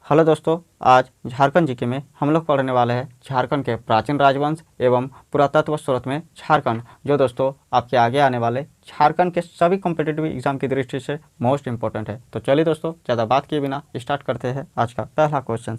Hello दोस्तों, आज Jharkhand GK में हम लोग पढ़ने वाले हैं झारखंड के प्राचीन राजवंश एवं पुरातत्व स्रोत में झारखंड, जो दोस्तों आपके आगे आने वाले झारखंड के सभी कॉम्पिटिटिव एग्जाम की दृष्टि से मोस्ट इंपॉर्टेंट है। तो चलिए दोस्तों, ज़्यादा बात किए बिना स्टार्ट करते हैं आज का पहला क्वेश्चन।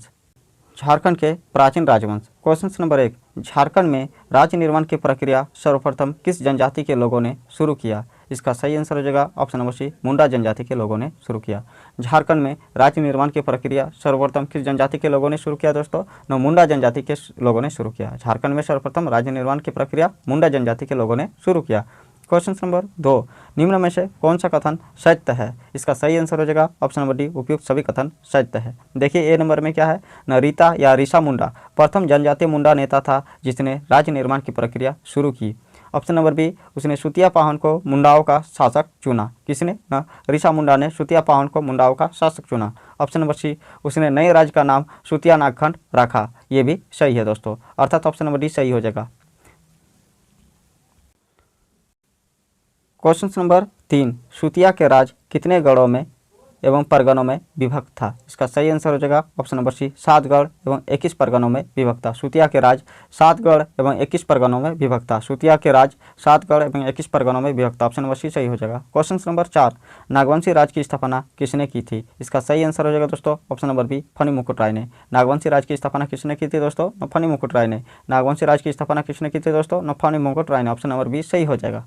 झारखंड के प्राचीन राजवंश। क्वेश्चन नंबर 1, झारखंड में राज्य निर्माण की प्रक्रिया सर्वप्रथम किस जनजाति के लोगों ने शुरू किया? इसका सही आंसर हो जाएगा ऑप्शन नंबर सी, मुंडा जनजाति के लोगों ने शुरू किया। झारखंड में राज्य निर्माण की प्रक्रिया सर्वप्रथम किस जनजाति के लोगों ने शुरू किया दोस्तों? न मुंडा जनजाति के लोगों ने शुरू किया। झारखंड में सर्वप्रथम राज्य निर्माण की प्रक्रिया मुंडा जनजाति के लोगों ने शुरू किया। क्वेश्चन नंबर 2, निम्न में से कौन सा कथन सत्य है? इसका सही आंसर हो जाएगा ऑप्शन नंबर डी, उपयुक्त सभी कथन सत्य है। देखिए ए नंबर में क्या है, न रीता या ऋषा मुंडा प्रथम जनजातीय मुंडा नेता था जिसने राज्य निर्माण की प्रक्रिया शुरू की। ऑप्शन नंबर बी, उसने सुतिया पाहन को मुंडाओं का शासक चुना। किसने? न ऋषा मुंडा ने सुतिया पाहन को मुंडाओं का शासक चुना। ऑप्शन नंबर सी, उसने नए राज्य का नाम सुतिया नागखंड रखा। ये भी सही है दोस्तों, अर्थात ऑप्शन नंबर डी सही हो जाएगा। क्वेश्चन नंबर 3, सुतिया के राज कितने गढ़ों में एवं परगनों में विभक्त था? इसका सही आंसर हो जाएगा ऑप्शन नंबर सी, 7 गढ़ एवं 21 परगनों में विभक्त था। सुतिया के राज 7 गढ़ एवं 21 परगनों में विभक्त था। सुतिया के राज 7 गढ़ एवं 21 परगनों में विभक्त था। ऑप्शन नंबर सी सही हो जाएगा। क्वेश्चन नंबर 4, नागवंशी राज की स्थापना किसने की थी? इसका सही आंसर हो जाएगा दोस्तों ऑप्शन नंबर बी, फनी मुकुट राय ने। नागवंशी राज की स्थापना किसने की थी दोस्तों? फनी मुकुट राय ने। नागवंशी राज की स्थापना किसने की थी दोस्तों? फनी मुकुट राय ने। ऑप्शन नंबर बी सही हो जाएगा।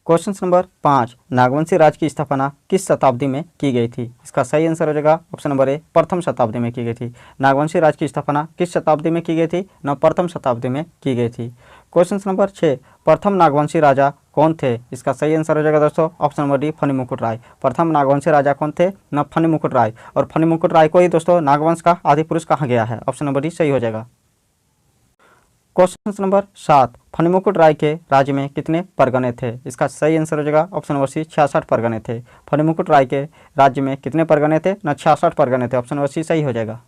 क्वेश्चन नंबर 5, नागवंशी राज की स्थापना किस शताब्दी में की गई थी? इसका सही आंसर हो जाएगा ऑप्शन नंबर ए, प्रथम शताब्दी में की गई थी। नागवंशी राज की स्थापना किस शताब्दी में की गई थी? न प्रथम शताब्दी में की गई थी। क्वेश्चन नंबर 6, प्रथम नागवंशी राजा कौन थे? इसका सही आंसर हो जाएगा दोस्तों ऑप्शन नंबर डी, फनी मुकुट राय। प्रथम नागवंशी राजा कौन थे? न फनी मुकुट राय। और फनी मुकुट राय को ही दोस्तों नागवंश का आदि पुरुष कहा गया है। ऑप्शन नंबर डी सही हो जाएगा। क्वेश्चन नंबर 7, फनी मुकुट राय के राज्य में कितने परगने थे? इसका सही आंसर हो जाएगा ऑप्शन नंबर सी, 66 परगने थे। फनी मुकुट राय के राज्य में कितने परगने थे? न 66 परगने थे। ऑप्शन नंबर सी सही हो जाएगा।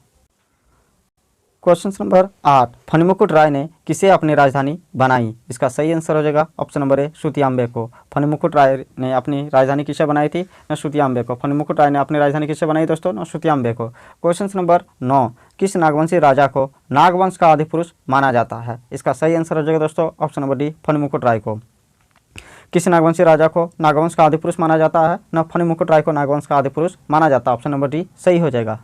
क्वेश्चन नंबर 8, फनी मुकुट राय ने किसे अपनी राजधानी बनाई? इसका सही आंसर हो जाएगा ऑप्शन नंबर ए, सुतियाम्बे को। फनी मुकुट राय ने अपनी राजधानी किसे बनाई थी? न सुतियाम्बे को। फनी मुकुट राय ने अपनी राजधानी किसे बनाई दोस्तों? न सुतियाम्बे को। क्वेश्चन नंबर 9, किस नागवंशी राजा को नागवंश का आदि पुरुष माना जाता है? इसका सही आंसर हो जाएगा दोस्तों ऑप्शन नंबर डी, फनी मुकुट राय को। किस नागवंशी राजा को नागवंश का आदि पुरुष माना जाता है? न फनी मुकुट राय को नागवंश का आदि पुरुष माना जाता है। ऑप्शन नंबर डी सही हो जाएगा।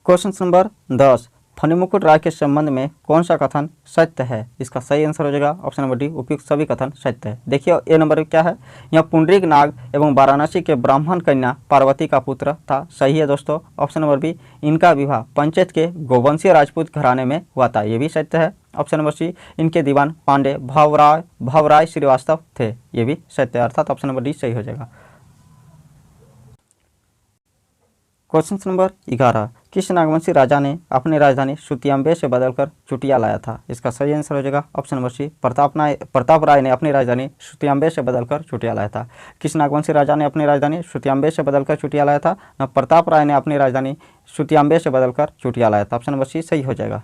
क्वेश्चन नंबर 10, फनी मुकुट राय के संबंध में कौन सा कथन सत्य है? इसका सही आंसर हो जाएगा ऑप्शन नंबर डी, उपयुक्त सभी कथन सत्य है। देखिए ए नंबर क्या है, यह पुंडरीक नाग एवं वाराणसी के ब्राह्मण कन्या पार्वती का पुत्र था। सही है दोस्तों। ऑप्शन नंबर बी, इनका विवाह पंचायत के गोवंशीय राजपूत घराने में हुआ था। ये भी सत्य है। ऑप्शन नंबर सी, इनके दीवान पांडे भवराय श्रीवास्तव थे। ये भी सत्य है, अर्थात ऑप्शन नंबर डी सही हो जाएगा। क्वेश्चन नंबर 11, किस नागवंशी राजा ने अपनी राजधानी सुतियाम्बे से बदलकर चुटिया लाया था? इसका सही आंसर हो जाएगा ऑप्शन नंबर सी, प्रताप राय ने अपनी राजधानी सुतियाम्बे से बदलकर चुटिया लाया था। किस नागवंशी राजा ने अपनी राजधानी सुतियाम्बे से बदलकर चुटिया लाया था? न प्रताप राय ने अपनी राजधानी सुतियाम्बे से बदलकर चुटिया लाया था। ऑप्शन नंबर सी सही हो जाएगा।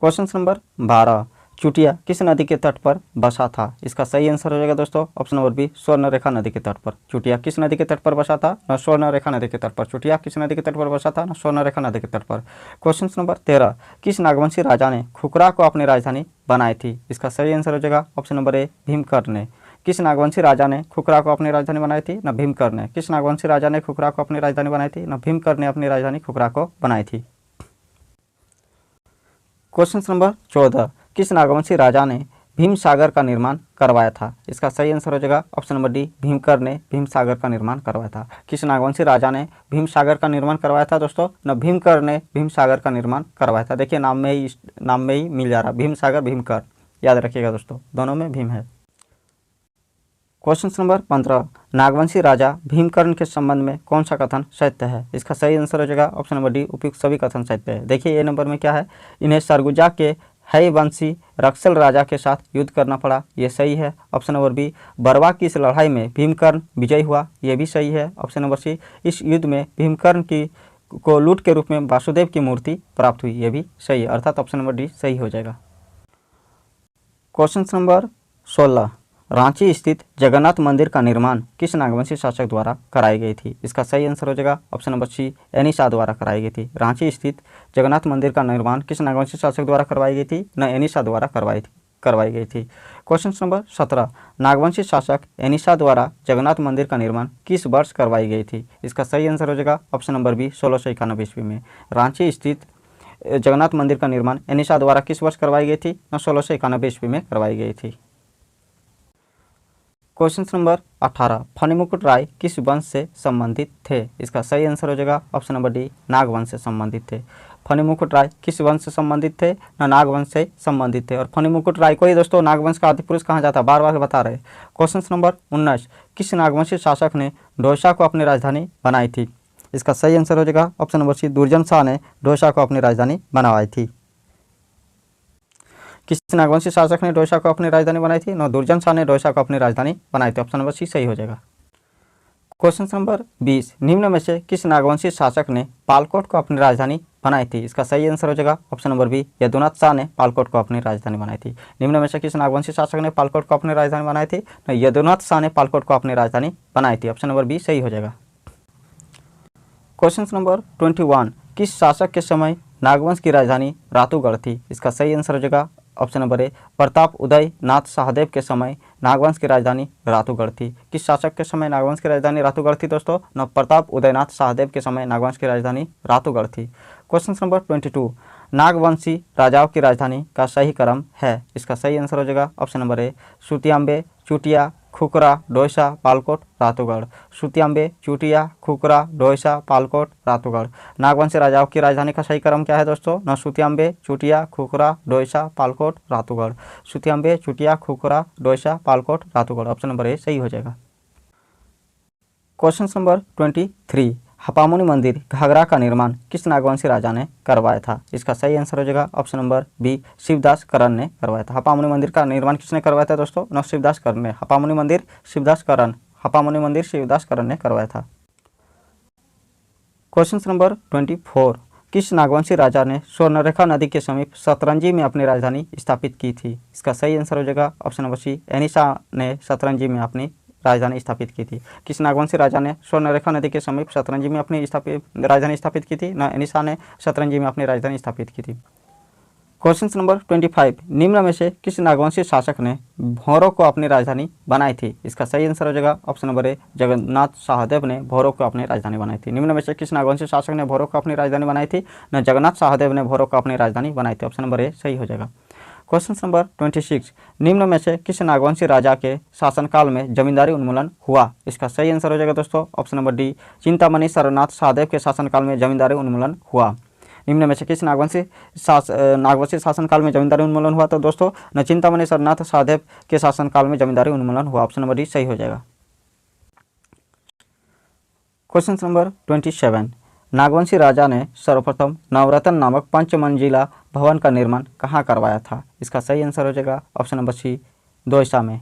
क्वेश्चन नंबर 12, चुटिया किस नदी के तट पर बसा था? इसका सही आंसर हो जाएगा दोस्तों ऑप्शन नंबर बी, स्वर्णरेखा नदी के तट पर। चुटिया किस नदी के तट पर बसा था? न स्वर्णरेखा नदी के तट पर। चुटिया किस नदी के तट पर बसा था? न स्वर्णरेखा नदी के तट पर। क्वेश्चन नंबर 13, किस नागवंशी राजा ने खुखरा को अपनी राजधानी बनाई थी? इसका सही आंसर हो जाएगा ऑप्शन नंबर ए, भीमकर्ण ने। किस नागवंशी राजा ने खुखरा को अपनी राजधानी बनाई थी? न भीमकर्ण ने। किस नागवंशी राजा ने खुखरा को अपनी राजधानी बनाई थी? न भीमकर्ण ने अपनी राजधानी खुखरा को बनाई थी। क्वेश्चन नंबर 14, किस नागवंशी राजा ने भीमसागर का निर्माण करवाया था? इसका सही आंसर हो जाएगा ऑप्शन नंबर डी, भीमकर्ण ने भीमसागर का निर्माण करवाया था। किस नागवंशी राजा ने भीमसागर का निर्माण करवाया था दोस्तों? न भीमकर्ण ने भीमसागर का निर्माण करवाया था। देखिए नाम में ही मिल जा रहा, भीमसागर भीमकर्ण, याद रखिएगा दोस्तों, दोनों में भीम है। क्वेश्चन नंबर 15, नागवंशी राजा भीमकर्ण के संबंध में कौन सा कथन सत्य है? इसका सही आंसर हो जाएगा ऑप्शन नंबर डी, उपयुक्त सभी कथन सत्य है। देखिए ए नंबर में क्या है, इन्हें सरगुजा के है वंशी रक्सल राजा के साथ युद्ध करना पड़ा। ये सही है। ऑप्शन नंबर बी, बरवा की इस लड़ाई में भीमकर्ण विजयी हुआ। ये भी सही है। ऑप्शन नंबर सी, इस युद्ध में भीमकर्ण को लूट के रूप में वासुदेव की मूर्ति प्राप्त हुई। ये भी सही है, अर्थात ऑप्शन नंबर डी सही हो जाएगा। क्वेश्चन नंबर 16, रांची स्थित जगन्नाथ मंदिर का निर्माण किस नागवंशी शासक द्वारा कराई गई थी? इसका सही आंसर हो जाएगा option number C, any Shah द्वारा कराई गई थी। रांची स्थित जगन्नाथ मंदिर का निर्माण किस नागवंशी शासक द्वारा करवाई गई थी? न एनी शाह द्वारा करवाई गई थी। क्वेश्चन नंबर 17, नागवंशी शासक एनी शाह द्वारा जगन्नाथ मंदिर का निर्माण किस वर्ष करवाई गई थी? इसका सही आंसर हो जाएगा ऑप्शन नंबर बी, 1691 ईस्वी में। रांची स्थित जगन्नाथ मंदिर का निर्माण एनी शाह द्वारा किस वर्ष करवाई गई थी? न 1691 ईस्वी में करवाई गई थी। क्वेश्चन नंबर 18, फणिमुकुट राय किस वंश से संबंधित थे? इसका सही आंसर हो जाएगा ऑप्शन नंबर डी, नागवंश से संबंधित थे। फणिमुकुट राय किस वंश से संबंधित थे? न नागवंश से संबंधित थे। और फणिमुकुट राय को ही दोस्तों नागवंश का आदिपुरुष कहा जाता है, बार बार बता रहे। क्वेश्चन नंबर 19, किस नागवंशी शासक ने ढोसा को अपनी राजधानी बनाई थी? इसका सही आंसर हो जाएगा ऑप्शन नंबर सी, दुर्जन शाह ने ढोसा को अपनी राजधानी बनवाई थी। किस नागवंशी शासक ने ढोसा को अपनी राजधानी बनाई थी? न दुर्जन शाह ने ढोसा को अपनी राजधानी बनाई थी। ऑप्शन नंबर सी सही हो जाएगा। क्वेश्चन नंबर 20, निम्न में से किस नागवंशी शासक ने पालकोट को अपनी राजधानी बनाई थी? इसका सही आंसर हो जाएगा option number B, Yadunath Shah ने पालकोट को अपनी राजधानी बनाई थी। निम्न में से किस नागवंशी शासक ने पालकोट को अपनी राजधानी बनाई थी? न यदुनाथ शाह ने पालकोट को अपनी राजधानी बनाई थी। ऑप्शन नंबर बी सही हो जाएगा। क्वेश्चन नंबर 21, किस शासक के समय नागवंश की राजधानी रातूगढ़ थी? इसका सही आंसर हो जाएगा ऑप्शन नंबर ए, प्रताप उदय नाथ शाहदेव के समय नागवंश की राजधानी रातूगढ़ थी। किस शासक के समय नागवंश की राजधानी रातूगढ़ थी दोस्तों? न प्रताप उदयनाथ शाहदेव के समय नागवंश की राजधानी रातूगढ़ थी। क्वेश्चन नंबर 22, नागवंशी राजाओं की राजधानी का सही क्रम है? इसका सही आंसर हो जाएगा ऑप्शन नंबर ए, सुतियांबे, चुटिया, खुकरा, डोईसा, पालकोट, रातूगढ़। सुतियांबे, चुटिया, खुकरा, डोईसा, पालकोट, रातूगढ़। नागवंशी राजाओं की राजधानी का सही क्रम क्या है दोस्तों? न सुतियांबे, चुटिया, खुकरा, डोईसा, पालकोट, रातूगढ़। सुतियांबे, चुटिया, खुकरा, डोईसा, पालकोट, रातूगढ़। ऑप्शन नंबर ए सही हो जाएगा। क्वेश्चन नंबर 23, हपामुनि मंदिर घाघरा का निर्माण किस नागवंशी राजा ने करवाया था? इसका सही आंसर हो जाएगा ऑप्शन नंबर बी, शिवदास करण ने करवाया था। हपामुनि मंदिर का निर्माण किसने करवाया था दोस्तों? न शिवदास करण ने। हपामुनि मंदिर शिवदास करण ने करवाया था। क्वेश्चन नंबर 24, किस नागवंशी राजा ने स्वर्णरेखा नदी के समीप सतरंजी में अपनी राजधानी स्थापित की थी? इसका सही आंसर हो जाएगा option number C, any Shah ने सतरंजी में अपनी राजधानी स्थापित की थी। किस नागवंशी राजा ने स्वर्णरेखा नदी के समीप सतरंजी में अपनी राजधानी स्थापित की थी? न एनी शाह ने सतरंजी में अपनी राजधानी स्थापित की थी। क्वेश्चन नंबर 25, निम्न में से किस नागवंशी शासक ने भौरों को अपनी राजधानी बनाई थी? इसका सही आंसर हो जाएगा option number A, Jagannath Shahdeo ने भौरों को अपनी राजधानी बनाई थी। निम्न में से किस नागवंशी शासक ने भौरों को अपनी राजधानी बनाई थी? न जगन्नाथ शाहदेव ने भौरों को अपनी राजधानी बनाई थी। ऑप्शन नंबर ए सही हो जाएगा। क्वेश्चन नंबर 26, निम्न में से किस नागवंशी राजा के शासनकाल में जमींदारी उन्मूलन हुआ? इसका सही आंसर हो जाएगा दोस्तों option number D, Chintamani Sarnath Shahdeo के शासनकाल में जमींदारी उन्मूलन हुआ। निम्न में से किस नागवंशी शासनकाल में जमींदारी उन्मूलन हुआ? तो दोस्तों न चिंतामणि सरनाथ शाहदेव के शासनकाल में जमींदारी उन्मूलन हुआ। ऑप्शन नंबर डी सही हो जाएगा। क्वेश्चन नंबर 27, नागवंशी राजा ने सर्वप्रथम नवरत्न नामक 5 मंजिला भवन का निर्माण कहाँ करवाया था? इसका सही आंसर हो जाएगा ऑप्शन नंबर सी, दोईसा में।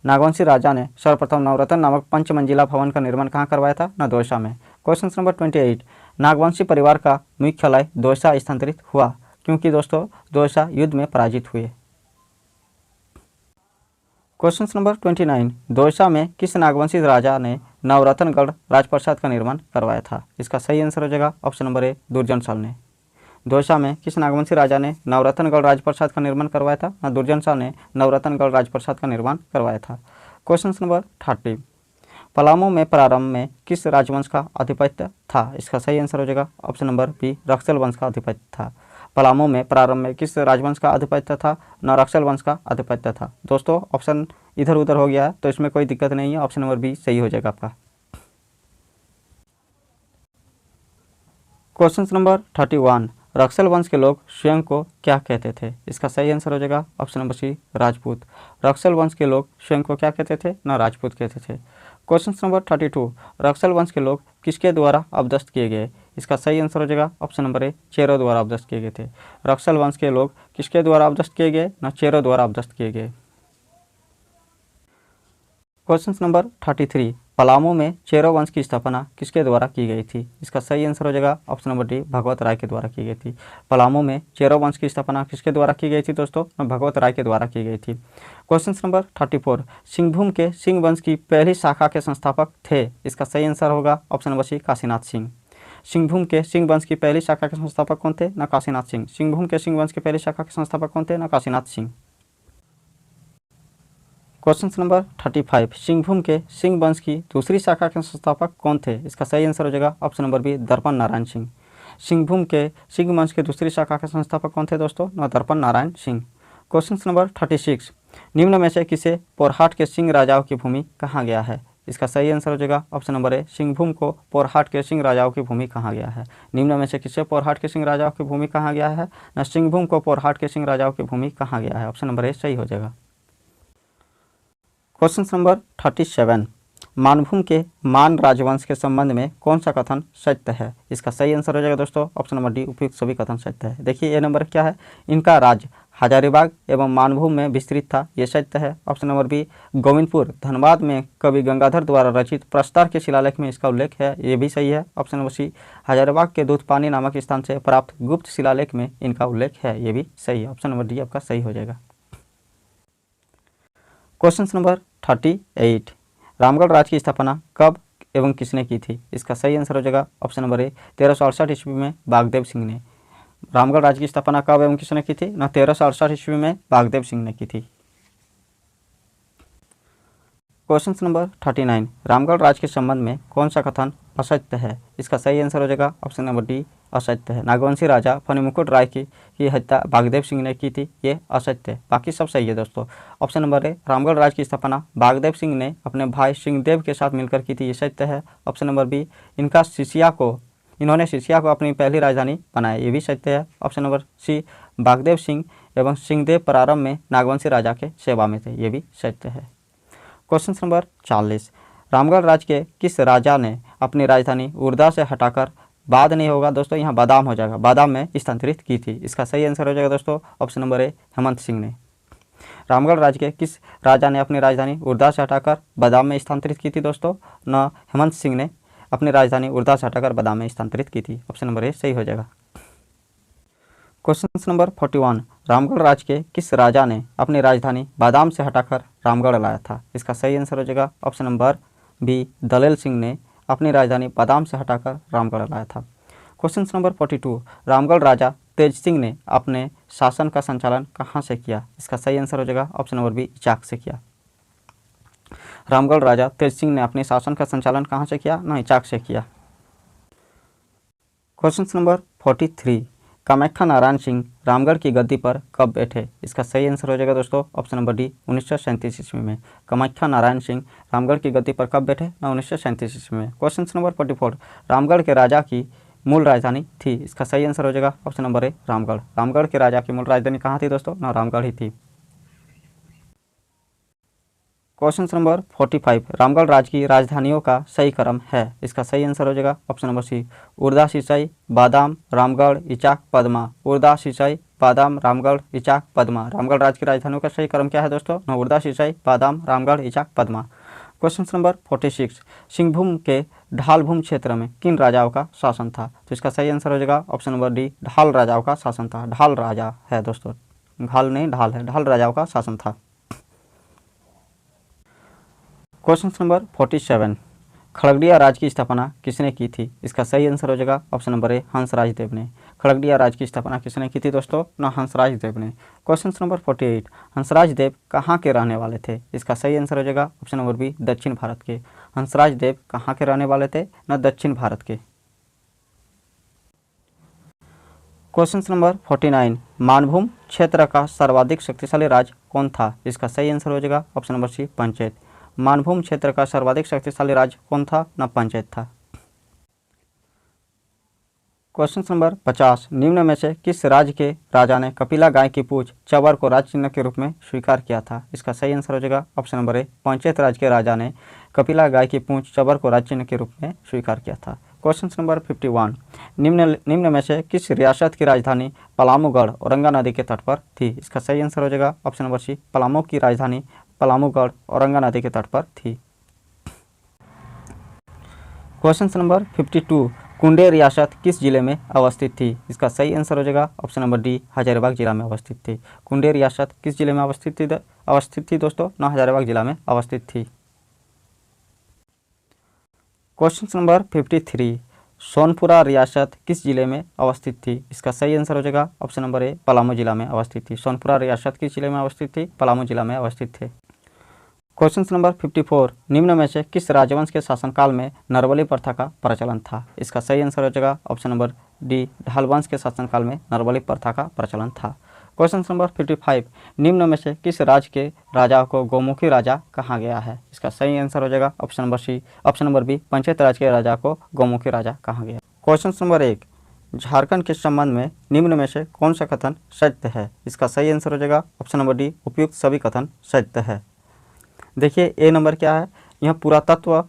नागवंशी राजा ने सर्वप्रथम नवरत्न नामक 5 मंजिला भवन का निर्माण कहाँ करवाया था? न दोईसा में। क्वेश्चन नंबर 28, नागवंशी परिवार का मुख्यालय दोईसा स्थानांतरित हुआ क्योंकि दोस्तों दोईसा युद्ध में पराजित हुए। क्वेश्चन नंबर 29, दोईसा में किस नागवंशी राजा ने नवरत्नगढ़ राजप्रसाद का निर्माण करवाया था? इसका सही आंसर हो जाएगा ऑप्शन नंबर ए, दुर्जन शाह ने। दोईसा में किस नागवंशी राजा ने नवरत्नगढ़ राजप्रसाद का निर्माण करवाया था? न दुर्जन शाह ने नवरत्नगढ़ राजप्रसाद का निर्माण करवाया था। क्वेश्चन नंबर 30, पलामू में प्रारंभ में किस राजवंश का आधिपत्य था? इसका सही आंसर हो जाएगा ऑप्शन नंबर बी, रक्सल वंश का आधिपत्य था। पलामू में प्रारंभ में किस राजवंश का आधिपत्य था? न रक्सल वंश का आधिपत्य था। दोस्तों ऑप्शन इधर उधर हो गया है तो इसमें कोई दिक्कत नहीं है, ऑप्शन नंबर बी सही हो जाएगा आपका। क्वेश्चन नंबर 31, रक्सल वंश के लोग स्वयं को क्या कहते थे? इसका सही आंसर हो जाएगा ऑप्शन नंबर सी, राजपूत। रक्सल वंश के लोग स्वयं को क्या कहते थे? न राजपूत कहते थे। क्वेश्चन नंबर 32, रक्सल वंश के लोग किसके द्वारा अपदस्थ किए गए? इसका सही आंसर हो जाएगा ऑप्शन नंबर ए, चेरों द्वारा अपदस्थ किए गए थे। रक्सल वंश के लोग किसके द्वारा अपदस्थ किए गए? न चेरों द्वारा अपदस्थ किए गए। क्वेश्चन नंबर 33, पलामू में चेरो वंश की स्थापना किसके द्वारा की गई थी? इसका सही आंसर हो जाएगा ऑप्शन नंबर डी, भगवत राय के द्वारा की गई थी। पलामू में चेरो वंश की स्थापना किसके द्वारा की गई थी दोस्तों? भगवत राय के द्वारा की गई थी। क्वेश्चन नंबर 34, सिंहभूम के सिंह वंश की पहली शाखा के संस्थापक थे? इसका सही आंसर होगा option number C, Kashinath Singh. Singhbhum के सिंह वंश की पहली शाखा के संस्थापक कौन थे? ना काशीनाथ सिंह। सिंहभूम के सिंह वंश की पहली शाखा के संस्थापक कौन थे? ना काशीनाथ सिंह। क्वेश्चन नंबर 35, सिंहभूम के सिंह वंश की दूसरी शाखा के संस्थापक कौन थे? इसका सही आंसर हो जाएगा ऑप्शन नंबर बी, दर्पण नारायण सिंह। सिंहभूम के सिंह वंश के दूसरी शाखा के संस्थापक कौन थे दोस्तों? ना दर्पण नारायण सिंह। क्वेश्चन नंबर 36, निम्न में से किसे पोरहाट के सिंह राजाओं की भूमि कहा गया है? इसका सही आंसर हो जाएगा ऑप्शन नंबर ए, सिंहभूम को पोरहाट के सिंह राजाओं की भूमि कहा गया है। निम्न में से किसे पोरहाट के सिंह राजाओं की भूमि कहा गया है? ना सिंहभूम को पोरहाट के सिंह राजाओं की भूमि कहा गया है। ऑप्शन नंबर ए सही हो जाएगा। क्वेश्चन नंबर 37, मानभूम के मान राजवंश के संबंध में कौन सा कथन सत्य है? इसका सही आंसर हो जाएगा दोस्तों ऑप्शन नंबर डी, उपयुक्त सभी कथन सत्य है। देखिए ये नंबर क्या है, इनका राज्य हजारीबाग एवं मानभूम में विस्तृत था, ये सत्य है। Option number B, Gobindpur Dhanbad में कवि गंगाधर द्वारा रचित प्रस्तार के शिलालेख में इसका उल्लेख है, ये भी सही है। ऑप्शन नंबर सी, हजारीबाग के दूधपानी नामक स्थान से प्राप्त गुप्त शिलालेख में इनका उल्लेख है, ये भी सही है। ऑप्शन नंबर डी आपका सही हो जाएगा। क्वेश्चन नंबर 38, रामगढ़ राज्य की स्थापना कब एवं किसने की थी? इसका सही आंसर हो जाएगा ऑप्शन नंबर ए, 1368 ईस्वी में बागदेव सिंह ने। रामगढ़ राज्य की स्थापना कब एवं किसने की थी? ना 1368 ईस्वी में बागदेव सिंह ने की थी। क्वेश्चन नंबर 39, रामगढ़ राज्य के संबंध में कौन सा कथन असत्य है? इसका सही आंसर हो जाएगा ऑप्शन नंबर डी, असत्य है। नागवंशी राजा फणिमुकुट राय की हत्या बागदेव सिंह ने की थी, ये असत्य है। बाकी सब सही है दोस्तों। ऑप्शन नंबर ए, रामगढ़ राज्य की स्थापना बागदेव सिंह ने अपने भाई सिंहदेव के साथ मिलकर की थी, ये सत्य है। ऑप्शन नंबर बी, इन्होंने सिसिया को अपनी पहली राजधानी बनाया, ये भी सत्य है। ऑप्शन नंबर सी, बागदेव सिंह एवं सिंहदेव प्रारंभ में नागवंशी राजा के सेवा में थे, ये भी सत्य है। क्वेश्चन नंबर 40, रामगढ़ राज्य के किस राजा ने अपनी राजधानी उर्दा से हटाकर, बाद नहीं होगा दोस्तों, यहाँ बादाम हो जाएगा, बादाम में स्थानांतरित की थी? इसका सही आंसर हो जाएगा दोस्तों ऑप्शन नंबर ए, हेमंत सिंह ने। रामगढ़ राज्य के किस राजा ने अपनी राजधानी उर्दा से हटाकर बादाम में स्थानांतरित की थी दोस्तों? न हेमंत सिंह ने अपनी राजधानी उर्दा से हटाकर बादाम में स्थानांतरित की थी। ऑप्शन नंबर ए सही हो जाएगा। क्वेश्चन नंबर 41, रामगढ़ राज्य के किस राजा ने अपनी राजधानी बादाम से हटाकर रामगढ़ लाया था? इसका सही आंसर हो जाएगा option number B, Dalel Singh ने अपनी राजधानी बादाम से हटाकर रामगढ़ लाया था। क्वेश्चन नंबर 42, रामगढ़ राजा तेज सिंह ने अपने शासन का संचालन कहाँ से किया? इसका सही आंसर हो जाएगा ऑप्शन नंबर बी, इचाक से किया। रामगढ़ राजा तेज सिंह ने अपने शासन का संचालन कहाँ से किया? ना इचाक से किया। क्वेश्चन नंबर 43, कामाख्या नारायण सिंह रामगढ़ की गद्दी पर कब बैठे? इसका सही आंसर हो जाएगा दोस्तों ऑप्शन नंबर डी, 1937 ईस्वी में। कामाख्या नारायण सिंह रामगढ़ की गद्दी पर कब बैठे? ना 1937 ईस्वी में। क्वेश्चन नंबर 44, रामगढ़ के राजा की मूल राजधानी थी? इसका सही आंसर हो जाएगा ऑप्शन नंबर ए, रामगढ़। रामगढ़ के राजा की मूल राजधानी कहाँ थी दोस्तों? ना रामगढ़ ही थी। क्वेश्चन नंबर 45, रामगढ़ राज्य की राजधानियों का सही क्रम है? इसका सही आंसर हो जाएगा ऑप्शन नंबर सी, उर्दा, सिसई, बादाम, रामगढ़, इचाक, पदमा। उर्दा, सिसई, बादाम, रामगढ़, इचाक, पदमा। रामगढ़ राज्य की राजधानियों का सही क्रम क्या है दोस्तों? ना उर्दा, सिसई, बादाम, रामगढ़, इचाक, पदमा। क्वेश्चन नंबर 46, सिंहभूम के ढालभूम क्षेत्र में किन राजाओं का शासन था? तो इसका सही आंसर हो जाएगा ऑप्शन नंबर डी, ढाल राजाओं का शासन था। ढाल राजा है दोस्तों, घाल नहीं ढाल है, ढाल राजाओं का शासन था। क्वेश्चन नंबर 47, खड़गड़िया राज्य की स्थापना किसने की थी? इसका सही आंसर हो जाएगा ऑप्शन नंबर ए, हंसराज देव ने। खड़गड़िया राज्य की स्थापना किसने की थी दोस्तों? ना हंसराज देव ने। क्वेश्चन नंबर 48, हंसराज देव कहाँ के रहने वाले थे? इसका सही आंसर हो जाएगा ऑप्शन नंबर बी, दक्षिण भारत के। हंसराज देव कहाँ के रहने वाले थे? ना दक्षिण भारत के। क्वेश्चन नंबर 49, मानभूम क्षेत्र का सर्वाधिक शक्तिशाली राज्य कौन था? इसका सही आंसर हो जाएगा option number C, panchayat. Manbhum क्षेत्र का सर्वाधिक शक्तिशाली राज्य कौन था? ना पंचायत था। क्वेश्चन नंबर 50, निम्न में से किस राज्य के राजा ने कपिला गाय की पूंछ चबर को राज्य चिन्ह के रूप में स्वीकार किया था? इसका सही आंसर हो जाएगा ऑप्शन नंबर ए, पंचायत राज्य के राजा ने कपिला गाय की पूंछ चबर को राज्य चिन्ह के रूप में स्वीकार किया था। क्वेश्चन नंबर 51, निम्न में से किस रियासत की राजधानी पलामूगढ़ औरंगा नदी के तट पर थी? इसका सही आंसर हो जाएगा ऑप्शन नंबर सी, पलामू की राजधानी पलामूगढ़ औरंगा नदी के तट पर थी। क्वेश्चन नंबर 52, कुंडे रियासत किस जिले में अवस्थित थी? इसका सही आंसर हो जाएगा ऑप्शन नंबर डी, हजारीबाग जिला में अवस्थित थी। कुंडे रियासत किस जिले में अवस्थित थी दोस्तों? ना हजारीबाग जिला में अवस्थित थी। क्वेश्चन नंबर 53, सोनपुरा रियासत किस जिले में अवस्थित थी? इसका सही आंसर हो जाएगा ऑप्शन नंबर ए, पलामू जिला में अवस्थित थी। सोनपुरा रियासत किस जिले में अवस्थित थी? पलामू जिला में अवस्थित थे। क्वेश्चन नंबर 54, निम्न में से किस राजवंश के शासनकाल में नरबली प्रथा का प्रचलन था? इसका सही आंसर हो जाएगा ऑप्शन नंबर डी, ढाल वंश के शासनकाल में नरबली प्रथा का प्रचलन था। क्वेश्चन नंबर 55, निम्न में से किस राज्य के राजा को गौमुखी राजा कहा गया है? इसका सही आंसर हो जाएगा ऑप्शन नंबर बी, पंचायत राज के राजा को गौमुखी राजा कहा गया। क्वेश्चन नंबर 1, झारखंड के संबंध में निम्न में से कौन सा कथन सत्य है? इसका सही आंसर हो जाएगा ऑप्शन नंबर डी, उपयुक्त सभी कथन सत्य है। देखिए ए नंबर क्या है, यह पुरातत्व।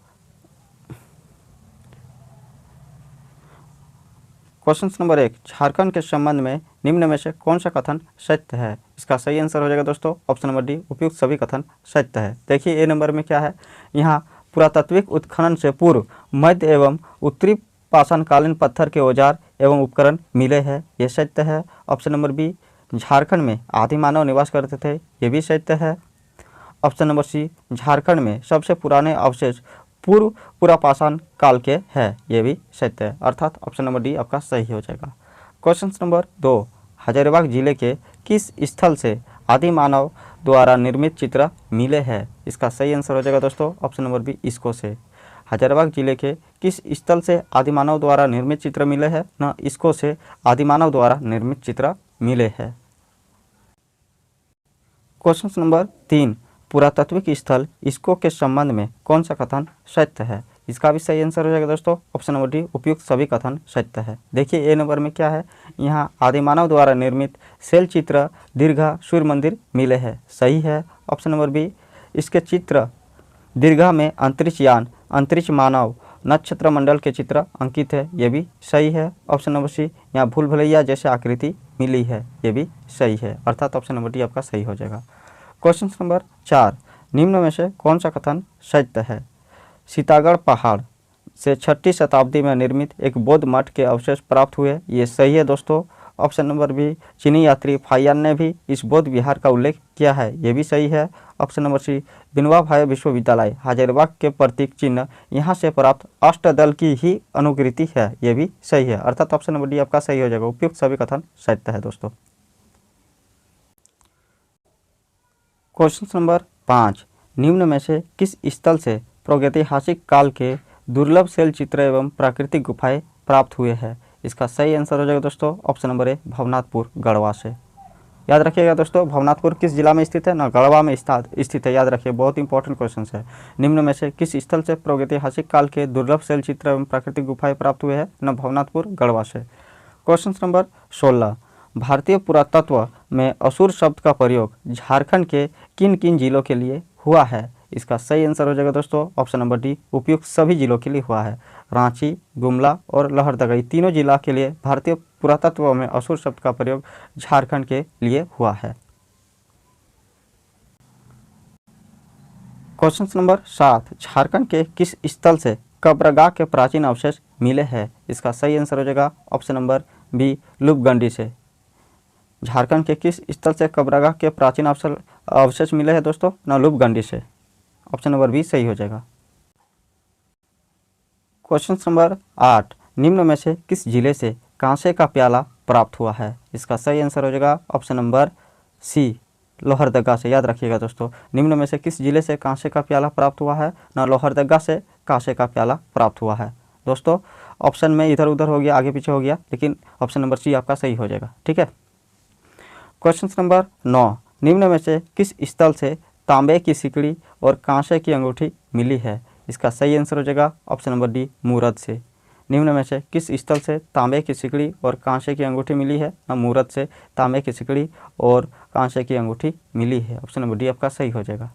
क्वेश्चन नंबर 1, झारखंड के संबंध में निम्न में से कौन सा कथन सत्य है? इसका सही आंसर हो जाएगा दोस्तों ऑप्शन नंबर डी, उपयुक्त सभी कथन सत्य है। देखिए ए नंबर में क्या है, यहाँ पुरातात्विक उत्खनन से पूर्व मध्य एवं उत्तरी पाषाणकालीन पत्थर के औजार एवं उपकरण मिले हैं, ये सत्य है। ऑप्शन नंबर बी, झारखंड में आदि मानव निवास करते थे, ये भी सत्य है। ऑप्शन नंबर सी, झारखंड में सबसे पुराने अवशेष पूर्व पुरापाषाण काल के हैं, ये भी सत्य है। अर्थात ऑप्शन नंबर डी आपका सही हो जाएगा। क्वेश्चन नंबर 2, हजारीबाग जिले के किस स्थल से आदि मानव द्वारा निर्मित चित्र मिले हैं? इसका सही आंसर हो जाएगा दोस्तों ऑप्शन नंबर बी, इसको से। हजारीबाग जिले के किस स्थल से आदि मानव द्वारा निर्मित चित्र मिले हैं? न इसको से आदि मानव द्वारा निर्मित चित्र मिले हैं। क्वेश्चन नंबर 3, पुरातात्विक स्थल इसको के संबंध में कौन सा कथन सत्य है? इसका भी सही आंसर हो जाएगा दोस्तों ऑप्शन नंबर डी, उपयुक्त सभी कथन सत्य है। देखिए ए नंबर में क्या है, यहाँ आदिमानव द्वारा निर्मित शैल चित्र दीर्घा सूर्य मंदिर मिले हैं, सही है। ऑप्शन नंबर बी, इसके चित्र दीर्घा में अंतरिक्ष यान, अंतरिक्ष मानव, नक्षत्र मंडल के चित्र अंकित है, ये भी सही है। ऑप्शन नंबर सी, यहाँ भूल भुलैया जैसे आकृति मिली है, ये भी सही है। अर्थात ऑप्शन नंबर डी आपका सही हो जाएगा। क्वेश्चन नंबर 4, निम्न में से कौन सा कथन सत्य है? सीतागढ़ पहाड़ से 6वीं शताब्दी में निर्मित एक बौद्ध मठ के अवशेष प्राप्त हुए, ये सही है दोस्तों। ऑप्शन नंबर बी, चीनी यात्री फाहियान ने भी इस बौद्ध विहार का उल्लेख किया है, ये भी सही है। ऑप्शन नंबर सी, विनोबा भावे विश्वविद्यालय हजारीबाग के प्रतीक चिन्ह यहाँ से प्राप्त अष्टदल की ही अनुकृति है, ये भी सही है। अर्थात ऑप्शन नंबर डी आपका सही हो जाएगा, उपयुक्त सभी कथन सत्य है दोस्तों। क्वेश्चन नंबर 5, निम्न में से किस स्थल से प्रागैतिहासिक काल के दुर्लभ शैल चित्र एवं प्राकृतिक गुफाएं प्राप्त हुए हैं? इसका सही आंसर हो जाएगा दोस्तों option number A, Bhawnathpur Garhwa से। याद रखिएगा दोस्तों, भवनाथपुर किस जिला में स्थित है? ना गढ़वा में स्थित है, याद रखिए, बहुत इंपॉर्टेंट क्वेश्चन है। निम्न में से किस स्थल से प्रागैतिहासिक काल के दुर्लभ शैल चित्र एवं प्राकृतिक गुफाएं प्राप्त हुए हैं? ना भवनाथपुर गढ़वा से। क्वेश्चन नंबर 16, भारतीय पुरातत्व में असुर शब्द का प्रयोग झारखंड के किन किन जिलों के लिए हुआ है? इसका सही आंसर हो जाएगा दोस्तों ऑप्शन नंबर डी, उपयुक्त सभी जिलों के लिए हुआ है। रांची, गुमला और लोहरदगा, तीनों जिला के लिए भारतीय पुरातत्व में असुर शब्द का प्रयोग झारखंड के लिए हुआ है। क्वेश्चन नंबर 7, झारखंड के किस स्थल से कब्रगाह के प्राचीन अवशेष मिले हैं? इसका सही आंसर हो जाएगा ऑप्शन नंबर बी, लूपगंडी से। झारखंड के किस स्थल से कब्रगाह के प्राचीन अवशेष मिले हैं दोस्तों? ना लूपगंडी से। ऑप्शन नंबर बी सही हो जाएगा। क्वेश्चन नंबर 8, निम्न में से किस जिले से कांसे का प्याला प्राप्त हुआ है? इसका सही आंसर हो जाएगा ऑप्शन नंबर सी, लोहरदगा से। याद रखिएगा दोस्तों, निम्न में से किस जिले से कांसे का प्याला प्राप्त हुआ है? ना लोहरदगा से कांसे का प्याला प्राप्त हुआ है दोस्तों। ऑप्शन में इधर उधर हो गया, आगे पीछे हो गया, लेकिन ऑप्शन नंबर सी आपका सही हो जाएगा, ठीक है। क्वेश्चन नंबर 9, निम्न में से किस स्थल से तांबे की सिकड़ी और कांसे की अंगूठी मिली है? इसका सही आंसर हो जाएगा ऑप्शन नंबर डी, मूरत से। निम्न में से किस स्थल से तांबे की सिकड़ी और कांसे की अंगूठी मिली है? मूरत से तांबे की सिकड़ी और कांसे की अंगूठी मिली है। ऑप्शन नंबर डी आपका सही हो जाएगा।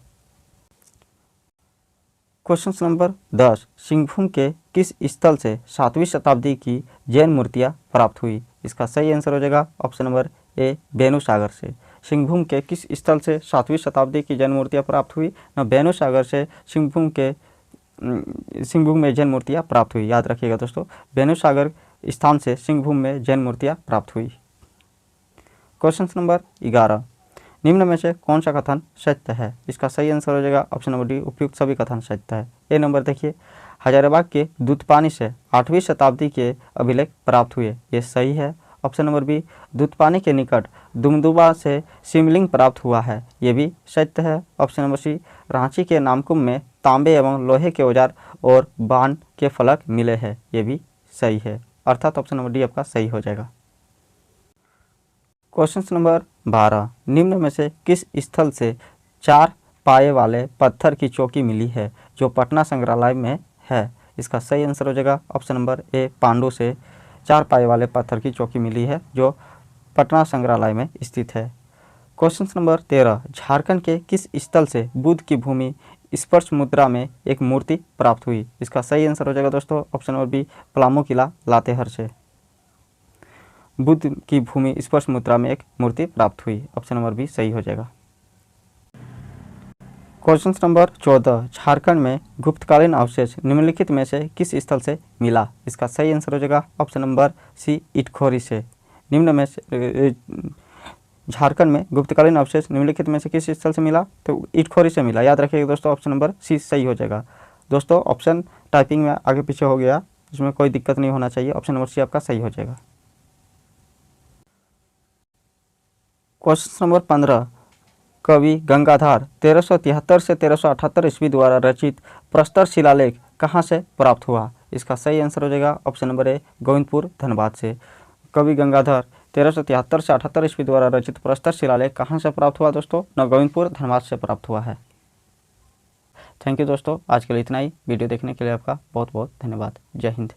क्वेश्चन नंबर 10, सिंहभूम के किस स्थल से 7वीं शताब्दी की जैन मूर्तियाँ प्राप्त हुई? इसका सही आंसर हो जाएगा ऑप्शन नंबर ए, बेनू सागर से। सिंहभूम के किस स्थल से 7वीं शताब्दी की जैन मूर्तियाँ प्राप्त हुई? बेनू सागर से सिंहभूम के सिंहभूम में जैन मूर्तियाँ प्राप्त हुई। याद रखिएगा दोस्तों, बेनुसागर स्थान से सिंहभूम में जैन मूर्तियाँ प्राप्त हुई। क्वेश्चन नंबर 11, निम्न में से कौन सा कथन सत्य है? इसका सही आंसर हो जाएगा ऑप्शन नंबर डी, उपयुक्त सभी कथन सत्य है। ए नंबर देखिए, हजारीबाग के दूधपानी से 8वीं शताब्दी के अभिलेख प्राप्त हुए, ये सही है। ऑप्शन नंबर बी, दूधपानी के निकट दुमदुबा से शिवलिंग प्राप्त हुआ है, ये भी सत्य है। ऑप्शन नंबर सी, रांची के नामकुम में तांबे एवं लोहे के औजार और बाण के फलक मिले हैं, ये भी सही है। अर्थात ऑप्शन नंबर डी आपका सही हो जाएगा। क्वेश्चन नंबर 12, निम्न में से किस स्थल से 4 पाए वाले पत्थर की चौकी मिली है जो पटना संग्रहालय में है? इसका सही आंसर हो जाएगा ऑप्शन नंबर ए, पांडु से 4 पाए वाले पत्थर की चौकी मिली है जो पटना संग्रहालय में स्थित है। क्वेश्चन नंबर 13, झारखंड के किस स्थल से बुद्ध की भूमि स्पर्श मुद्रा में एक मूर्ति प्राप्त हुई? इसका सही आंसर हो जाएगा दोस्तों ऑप्शन नंबर बी, पलामू किला लातेहर से बुद्ध की भूमि स्पर्श मुद्रा में एक मूर्ति प्राप्त हुई। ऑप्शन नंबर बी सही हो जाएगा। क्वेश्चन नंबर 14, झारखंड में गुप्तकालीन अवशेष निम्नलिखित में से किस स्थल से मिला? इसका सही आंसर हो जाएगा ऑप्शन नंबर सी, इटखोरी से। निम्न में से झारखंड में गुप्तकालीन अवशेष निम्नलिखित में से किस स्थल से मिला? तो इटखोरी से मिला। याद रखिएगा दोस्तों, ऑप्शन नंबर सी सही हो जाएगा। दोस्तों ऑप्शन टाइपिंग में आगे पीछे हो गया, इसमें कोई दिक्कत नहीं होना चाहिए। ऑप्शन नंबर सी आपका सही हो जाएगा। क्वेश्चन नंबर 15, कवि गंगाधर 1373 से 1378 ईस्वी द्वारा रचित प्रस्तर शिलालेख कहाँ से प्राप्त हुआ? इसका सही आंसर हो जाएगा ऑप्शन नंबर ए, गोविंदपुर धनबाद से। कवि गंगाधर 1373 से 78 ईस्वी द्वारा रचित प्रस्तर शिलालेख कहाँ से प्राप्त हुआ दोस्तों? न गोविंदपुर धनबाद से प्राप्त हुआ है। थैंक यू दोस्तों, आज के लिए इतना ही। वीडियो देखने के लिए आपका बहुत बहुत धन्यवाद। जय हिंद।